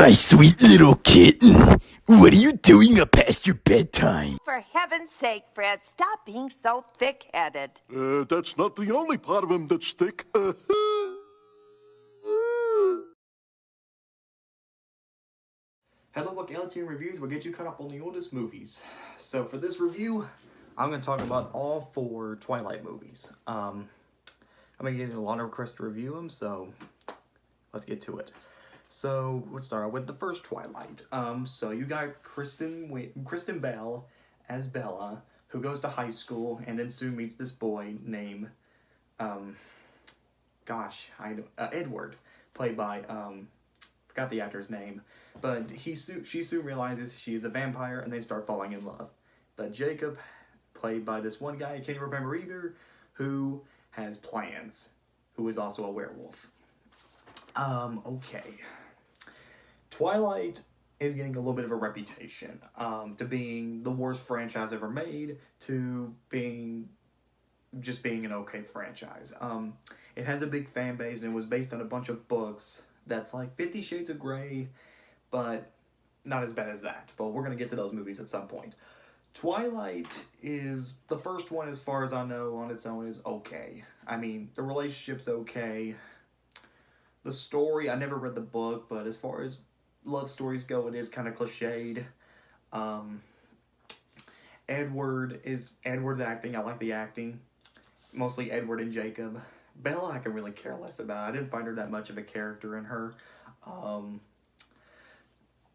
My sweet little kitten, what are you doing up past your bedtime? For heaven's sake, Fred, stop being so thick-headed. That's not the only part of him that's thick. Hello, Book LTM Reviews will get you caught up on the oldest movies. So for this review, I'm going to talk about all 4 Twilight movies. I'm going to get a lot of requests to review them, so let's get to it. So let's start out with the first Twilight. So you got Kristen Bell as Bella, who goes to high school and then soon meets this boy named, Edward, played by, forgot the actor's name, but she soon realizes she's a vampire and they start falling in love. But Jacob, played by this one guy I can't remember either, who has plans, who is also a werewolf. Okay. Twilight is getting a little bit of a reputation, to being the worst franchise ever made, to being an okay franchise. It has a big fan base and was based on a bunch of books that's like 50 Shades of Grey, but not as bad as that. But we're going to get to those movies at some point. Twilight is, the first one as far as I know on its own is okay. I mean, the relationship's okay. The story, I never read the book, but as far as love stories go, it is kind of cliched. Edward's acting, I like the acting. Mostly Edward and Jacob. Bella I can really care less about. I didn't find her that much of a character in her.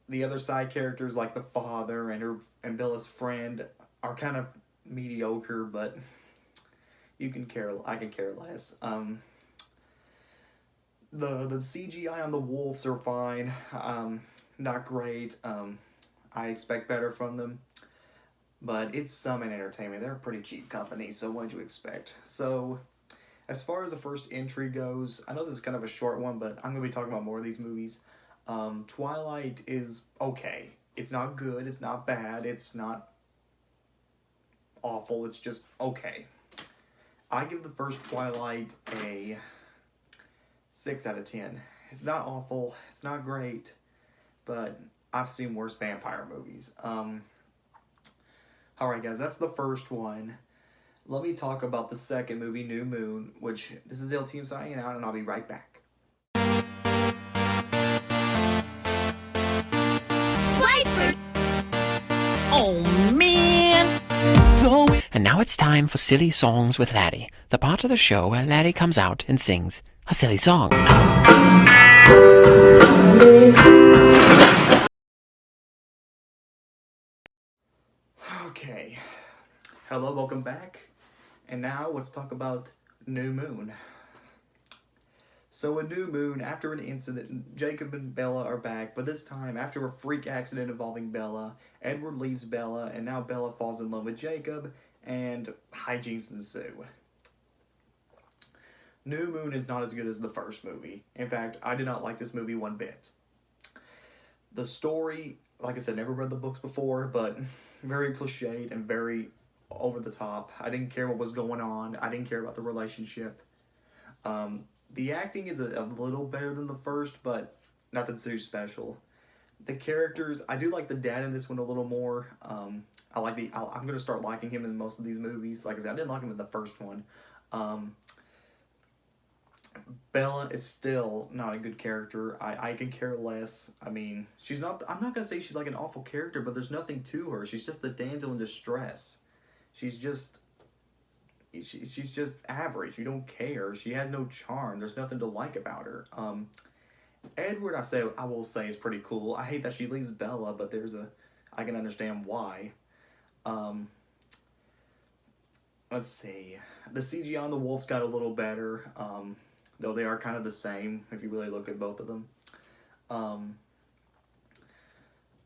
The other side characters like the father and Bella's friend are kind of mediocre, but I can care less. The CGI on the wolves are fine. Not great. I expect better from them. But it's Summon Entertainment. They're a pretty cheap company, so what do you expect? So, as far as the first entry goes, I know this is kind of a short one, but I'm going to be talking about more of these movies. Twilight is okay. It's not good. It's not bad. It's not awful. It's just okay. I give the first Twilight a 6 out of 10. It's not awful. It's not great. But I've seen worse vampire movies. Alright guys, that's the first one. Let me talk about the second movie, New Moon, which this is LTM signing out, and I'll be right back. Oh man! And now it's time for Silly Songs with Laddie, the part of the show where Laddie comes out and sings a silly song. Okay. Hello, welcome back. And now let's talk about New Moon. So in New Moon, after an incident, Jacob and Bella are back, but this time, after a freak accident involving Bella, Edward leaves Bella, and now Bella falls in love with Jacob, and hijinks ensue. New Moon is not as good as the first movie. In fact, I did not like this movie one bit. The story, like I said, never read the books before, but very cliched and very over the top. I didn't care what was going on. I didn't care about the relationship. The acting is a little better than the first, but nothing too special. The characters, I do like the dad in this one a little more. I'm going to start liking him in most of these movies. Like I said, I didn't like him in the first one. Bella is still not a good character. I can care less. I mean, I'm not going to say she's like an awful character, but there's nothing to her. She's just the damsel in distress. She's just average. You don't care. She has no charm. There's nothing to like about her. Edward, I will say is pretty cool. I hate that she leaves Bella, but I can understand why. Let's see. The CGI on the wolves got a little better. Though they are kind of the same if you really look at both of them.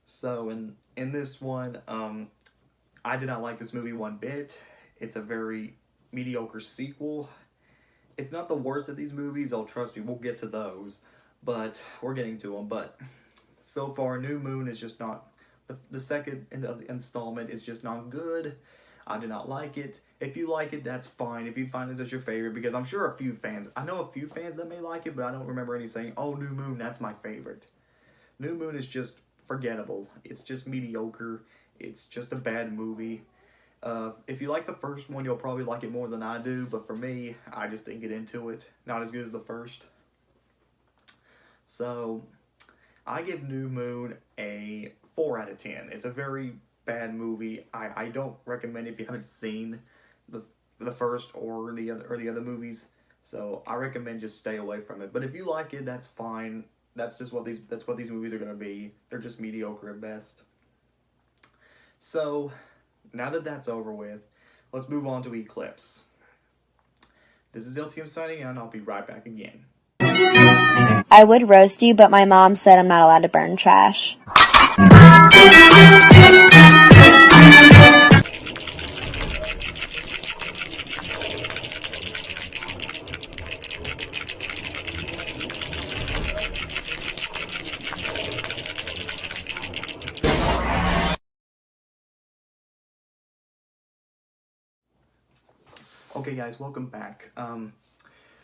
So in this one, I did not like this movie one bit. It's a very mediocre sequel. It's not the worst of these movies. Oh, trust me, we'll get to those. But we're getting to them. But so far, New Moon is just not... The second installment is just not good. I did not like it. If you like it, that's fine. If you find this as your favorite, because I'm sure I know a few fans that may like it, but I don't remember any saying, oh, New Moon, that's my favorite. New Moon is just forgettable. It's just mediocre. It's just a bad movie. If you like the first one, you'll probably like it more than I do, but for me, I just didn't get into it. Not as good as the first. So, I give New Moon a 4 out of 10. It's a very bad movie. I don't recommend it if you haven't seen the first or the other movies. So I recommend just stay away from it. But if you like it, that's fine. That's what these movies are gonna be. They're just mediocre at best. So now that that's over with, let's move on to Eclipse. This is LTM signing out, and I'll be right back again. I would roast you, but my mom said I'm not allowed to burn trash. Okay guys, welcome back.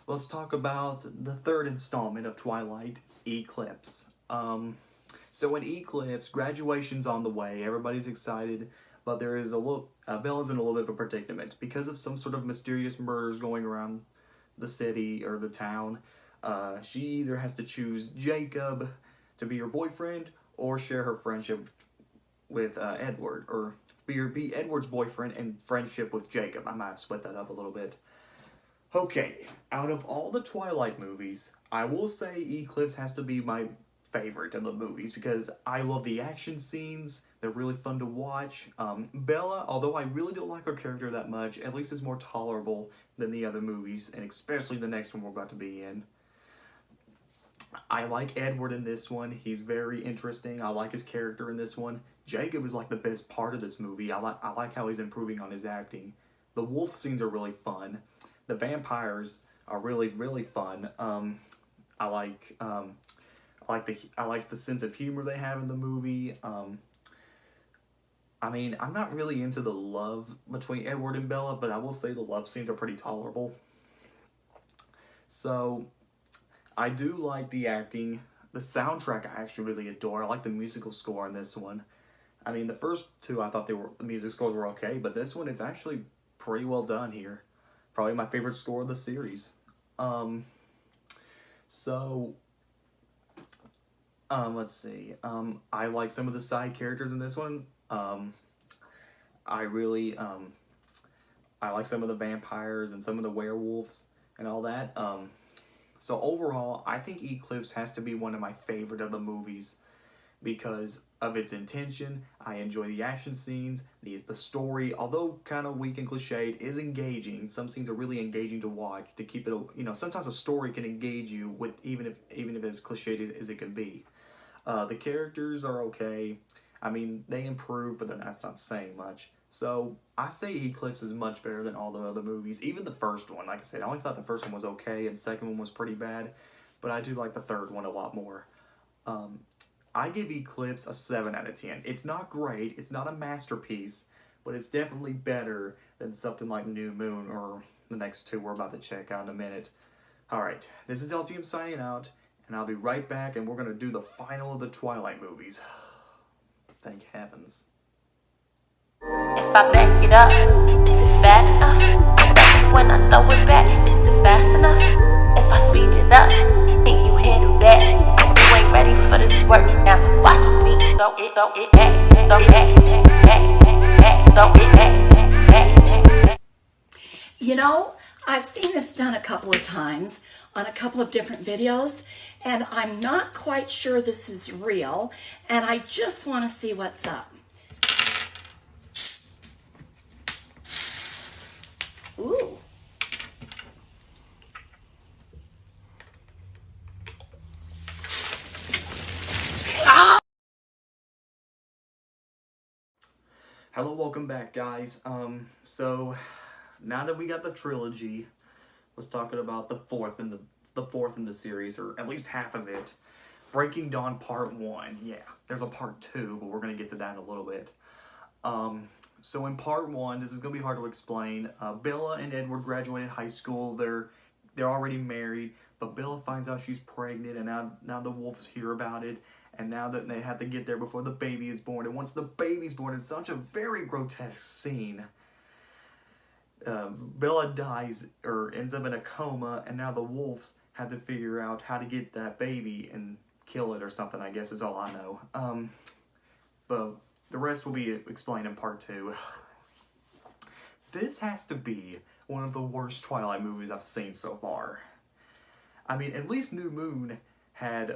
Let's talk about the third installment of Twilight, Eclipse. So in Eclipse, graduation's on the way, everybody's excited, but there is Bella's in a little bit of a predicament. Because of some sort of mysterious murders going around the city or the town, she either has to choose Jacob to be her boyfriend or share her friendship with Edward, or be Edward's boyfriend and friendship with Jacob. I might have split that up a little bit. Okay, out of all the Twilight movies, I will say Eclipse has to be my favorite of the movies because I love the action scenes. They're really fun to watch. Bella, although I really don't like her character that much, at least is more tolerable than the other movies, and especially the next one we're about to be in. I like Edward in this one. He's very interesting. I like his character in this one. Jacob is like the best part of this movie. I like how he's improving on his acting. The wolf scenes are really fun. The vampires are really, really fun. I like the sense of humor they have in the movie. I mean, I'm not really into the love between Edward and Bella, but I will say the love scenes are pretty tolerable. So I do like the acting. The soundtrack I actually really adore. I like the musical score in this one. I mean, the first two I thought the music scores were okay, but this one it's actually pretty well done here. Probably my favorite score of the series. Let's see. I like some of the side characters in this one. I like some of the vampires and some of the werewolves and all that. So overall, I think Eclipse has to be one of my favorite of the movies because of its intention. I enjoy the action scenes, the story, although kind of weak and cliched, is engaging. Some scenes are really engaging to watch to keep it. Sometimes a story can engage you with even if as cliched as it can be. The characters are okay. I mean, they improve, but that's not saying much. So I say Eclipse is much better than all the other movies. Even the first one, like I said, I only thought the first one was okay, and the second one was pretty bad, but I do like the third one a lot more. I give Eclipse a 7 out of 10. It's not great, it's not a masterpiece, but it's definitely better than something like New Moon or the next two we're about to check out in a minute. Alright, this is LTM signing out, and I'll be right back, and we're going to do the final of the Twilight movies. Thank heavens. If I back it up, is it fat enough? When I throw it back, is it fast enough? If I speed it up, can you handle that? You ain't ready for this work now. Watch me throw it back, throw it back, throw it back. You know, I've seen this done a couple of times on a couple of different videos, and I'm not quite sure this is real, and I just want to see what's up. Ooh. Hello, welcome back, guys. So now that we got the trilogy, let's talk about the fourth in the series, or at least half of it. Breaking Dawn Part 1. Yeah, there's a Part 2, but we're gonna get to that in a little bit. So in Part 1, this is gonna be hard to explain. Bella and Edward graduated high school. They're already married, but Bella finds out she's pregnant, and now the wolves hear about it, And now that they have to get there before the baby is born. And once the baby's born, it's such a very grotesque scene. Bella dies or ends up in a coma, and now the wolves have to figure out how to get that baby and kill it or something, I guess is all I know. But the rest will be explained in part 2. This has to be one of the worst Twilight movies I've seen so far. I mean, at least New Moon had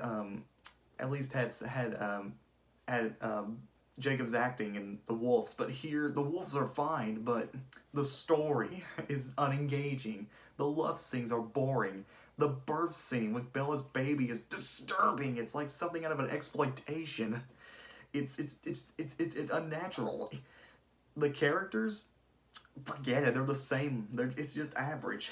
Jacob's acting and the wolves, but here the wolves are fine, but the story is unengaging. The love scenes are boring. The birth scene with Bella's baby is disturbing. It's like something out of an exploitation. It's unnatural. The characters, forget it. They're the same. It's just average.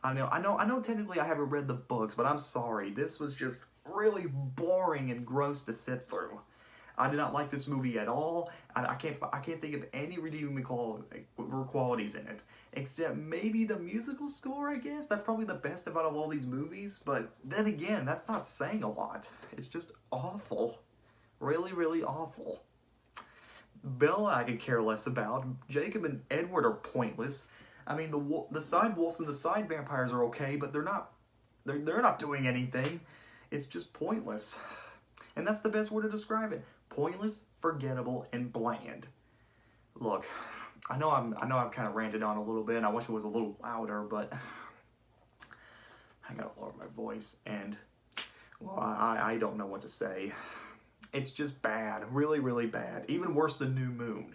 I know. Technically, I haven't read the books, but I'm sorry. This was just really boring and gross to sit through. I did not like this movie at all. I can't think of any redeeming qualities in it, except maybe the musical score. I guess that's probably the best about all these movies. But then again, that's not saying a lot. It's just awful, really, really awful. Bella, I could care less about. Jacob and Edward are pointless. I mean, the side wolves and the side vampires are okay, but they're not doing anything. It's just pointless. And that's the best word to describe it. Pointless, forgettable, and bland. Look, I know I've kind of ranted on a little bit, and I wish it was a little louder, but I gotta lower my voice, and well, I don't know what to say. It's just bad. Really, really bad. Even worse than New Moon.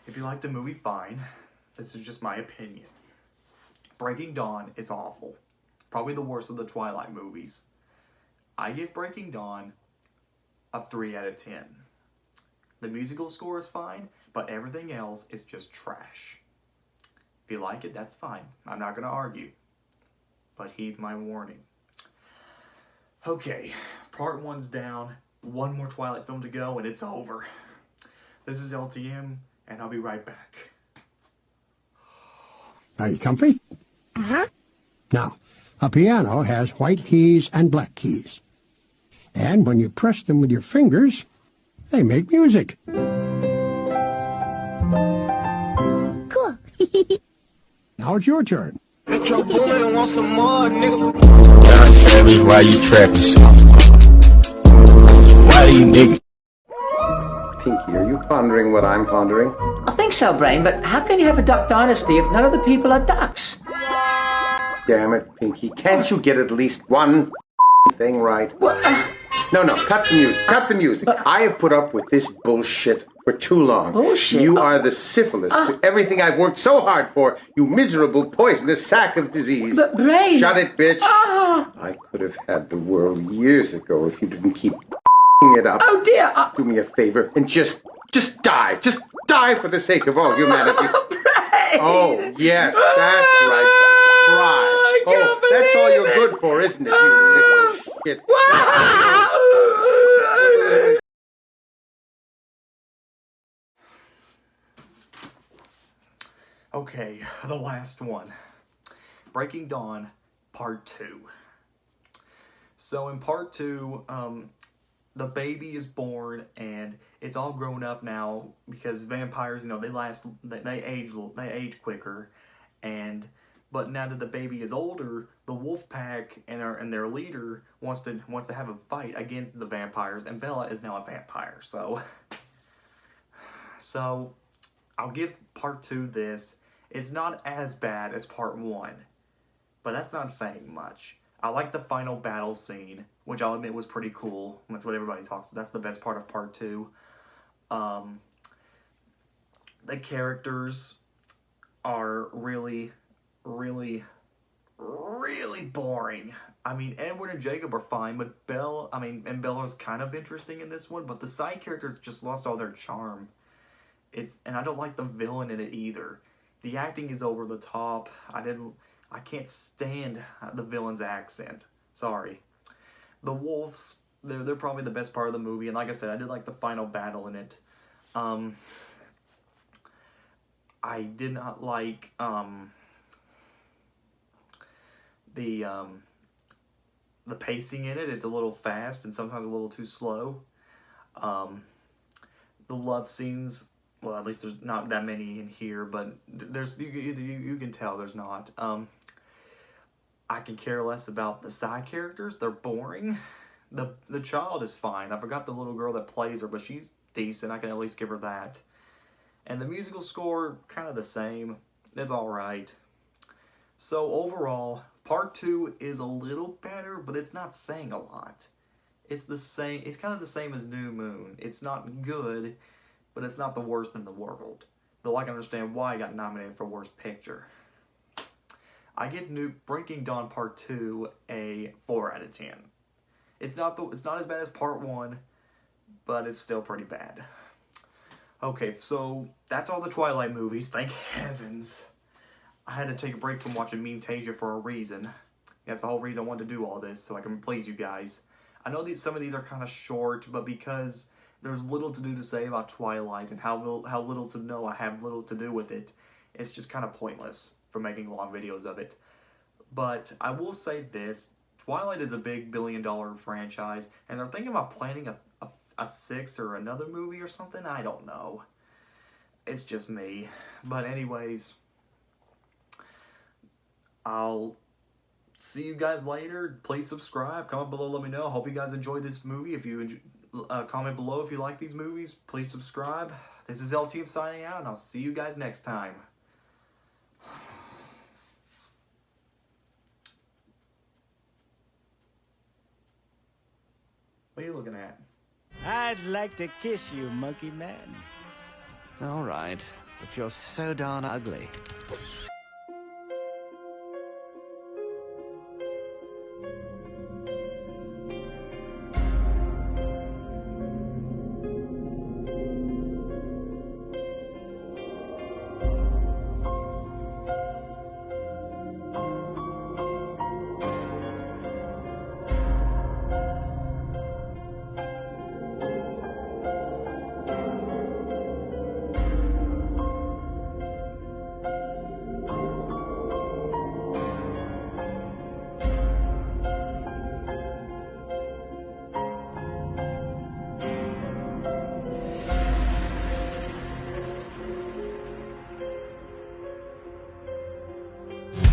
If you like the movie, fine. This is just my opinion. Breaking Dawn is awful. Probably the worst of the Twilight movies. I give Breaking Dawn a 3 out of 10. The musical score is fine, but everything else is just trash. If you like it, that's fine. I'm not going to argue. But heed my warning. Okay, part 1's down. One more Twilight film to go, and it's over. This is LTM, and I'll be right back. Are you comfy? Uh-huh. Now, a piano has white keys and black keys. And when you press them with your fingers, they make music. Cool. Now it's your turn. Metro Boomin want some more, nigga. Don Savage, why you trapping so? Why you nigga? Pinky, are you pondering what I'm pondering? I think so, Brain, but how can you have a duck dynasty if none of the people are ducks? Damn it, Pinky. Can't you get at least one thing right? No, cut the music. Cut the music. I have put up with this bullshit for too long. Bullshit? You are the syphilis to everything I've worked so hard for, you miserable, poisonous sack of disease. But, Brain... Shut it, bitch. I could have had the world years ago if you didn't keep it up. Oh, dear. Do me a favor and just die. Just die for the sake of all humanity. Oh, yes, that's right. Cry. Oh, that's all you're good for, isn't it, you little shit? Okay, the last one. Breaking Dawn, part 2. So in part 2, the baby is born and it's all grown up now because vampires, they age quicker, but now that the baby is older, the wolf pack and their leader wants to have a fight against the vampires, and Bella is now a vampire. So I'll give part 2 this. It's not as bad as part 1, but that's not saying much. I like the final battle scene, which I'll admit was pretty cool. That's what everybody talks about. That's the best part of part 2. The characters are really, really, really boring. I mean, Edward and Jacob are fine, but Bella's kind of interesting in this one, but the side characters just lost all their charm. And I don't like the villain in it either. The acting is over the top. I can't stand the villain's accent. Sorry. The wolves, they're probably the best part of the movie, and like I said, I did like the final battle in it. I did not like the pacing in it. It's a little fast and sometimes a little too slow. The love scenes, well, at least there's not that many in here, but there's you can tell there's not. I can care less about the side characters. They're boring. The child is fine. I forgot the little girl that plays her, but she's decent. I can at least give her that. And the musical score, kind of the same. It's alright. So overall, part 2 is a little better, but it's not saying a lot. It's the same. It's kind of the same as New Moon. It's not good, but it's not the worst in the world. Though I can understand why I got nominated for Worst Picture. I give Breaking Dawn Part 2 a 4 out of 10. It's not as bad as Part 1, but it's still pretty bad. Okay, so that's all the Twilight movies. Thank heavens. I had to take a break from watching Meme-tasia for a reason. That's the whole reason I wanted to do all this, so I can please you guys. I know some of these are kind of short, but because there's little to do to say about Twilight and how little to know I have little to do with it, it's just kind of pointless for making long videos of it. But I will say this, Twilight is a big billion-dollar franchise, and they're thinking about planning a 6 or another movie or something. I don't know. It's just me. But anyways, I'll see you guys later. Please subscribe. Comment below. Let me know. Hope you guys enjoyed this movie. If you comment below if you like these movies. Please subscribe. This is LTM signing out, and I'll see you guys next time. What are you looking at? I'd like to kiss you, monkey man. All right, but you're so darn ugly.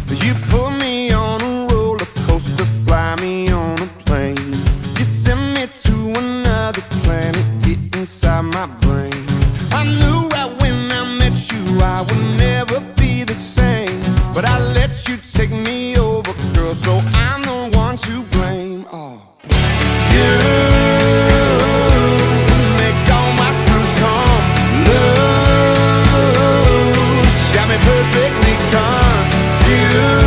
You put me on a roller coaster, fly me on a plane. You send me to another planet, get inside my brain. I knew right when I met you I would never be the same, but I let you take me over, girl, so I'm the one to blame. Oh, you make all my screws come loose, got me perfectly confused.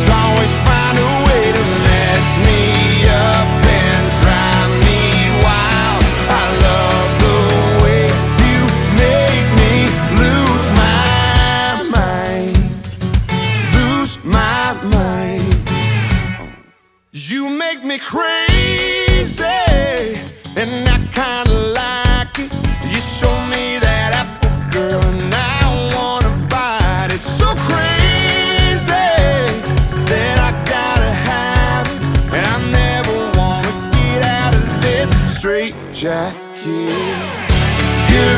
Always find a way to mess me up and drive me wild. I love the way you make me lose my mind, lose my mind. You make me crazy, and I kinda like it. You show me that apple, girl, and I wanna bite it. So crazy that I gotta have it, and I never wanna get out of this straight jacket. You